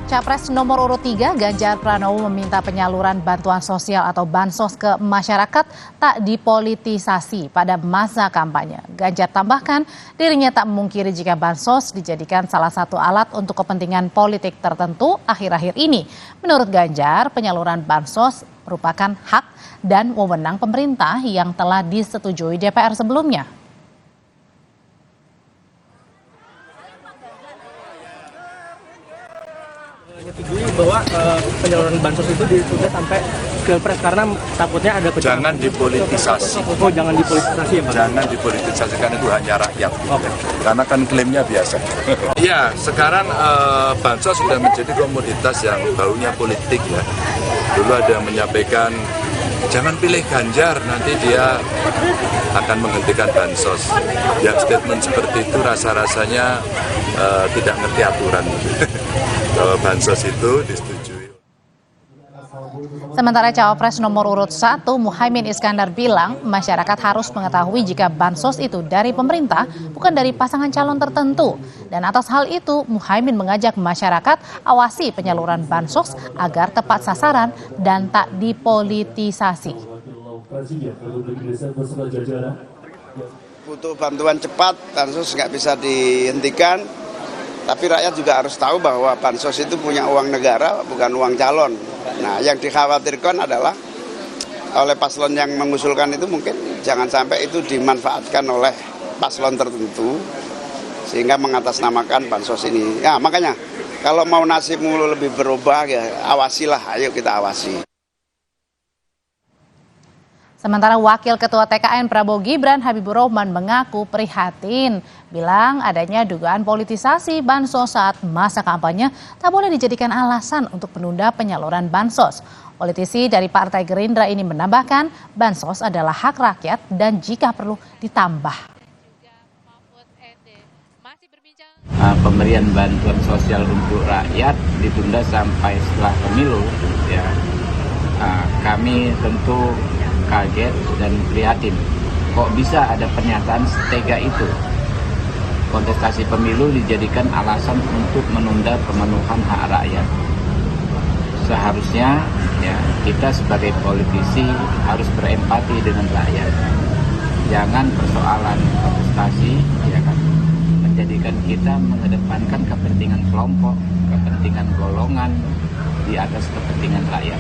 Capres nomor urut 3 Ganjar Pranowo meminta penyaluran bantuan sosial atau bansos ke masyarakat tak dipolitisasi pada masa kampanye. Ganjar tambahkan dirinya tak memungkiri jika bansos dijadikan salah satu alat untuk kepentingan politik tertentu akhir-akhir ini. Menurut Ganjar, penyaluran bansos merupakan hak dan wewenang pemerintah yang telah disetujui DPR sebelumnya. Menyetujui bahwa penyaluran bansos itu ditunda sampai Pilpres karena takutnya ada jangan dipolitisasi. Oh, jangan dipolitisasi ya, Pak? Jangan dipolitisasikan, itu hanya rakyat. Okay. Karena kan klaimnya biasa. Iya, sekarang bansos sudah menjadi komoditas yang baunya politik ya. Dulu ada yang menyampaikan jangan pilih Ganjar, nanti dia akan menghentikan bansos. Yang statement seperti itu rasa-rasanya tidak ngerti aturan. Bahwa bansos itu disetujui. Sementara Cawapres nomor urut 1 Muhaimin Iskandar bilang masyarakat harus mengetahui jika bansos itu dari pemerintah bukan dari pasangan calon tertentu. Dan atas hal itu Muhaimin mengajak masyarakat awasi penyaluran bansos agar tepat sasaran dan tak dipolitisasi. Butuh bantuan cepat, bansos nggak bisa dihentikan. Tapi rakyat juga harus tahu bahwa bansos itu punya uang negara, bukan uang calon. Nah, yang dikhawatirkan adalah oleh paslon yang mengusulkan itu mungkin jangan sampai itu dimanfaatkan oleh paslon tertentu sehingga mengatasnamakan bansos ini. Ya, makanya kalau mau nasibmu lebih berubah ya awasilah, ayo kita awasi. Sementara Wakil Ketua TKN Prabowo Gibran Habibur Rahman mengaku prihatin, bilang adanya dugaan politisasi bansos saat masa kampanye tak boleh dijadikan alasan untuk menunda penyaluran bansos. Politisi dari Partai Gerindra ini menambahkan bansos adalah hak rakyat dan jika perlu ditambah. Pemberian bantuan sosial untuk rakyat ditunda sampai setelah pemilu, ya kami tentu kaget dan prihatin. Kok bisa ada pernyataan setega itu? Kontestasi pemilu dijadikan alasan untuk menunda pemenuhan hak rakyat. Seharusnya ya kita sebagai politisi harus berempati dengan rakyat. Jangan persoalan kontestasi ya kan menjadikan kita mengedepankan kepentingan kelompok, kepentingan golongan di atas kepentingan rakyat.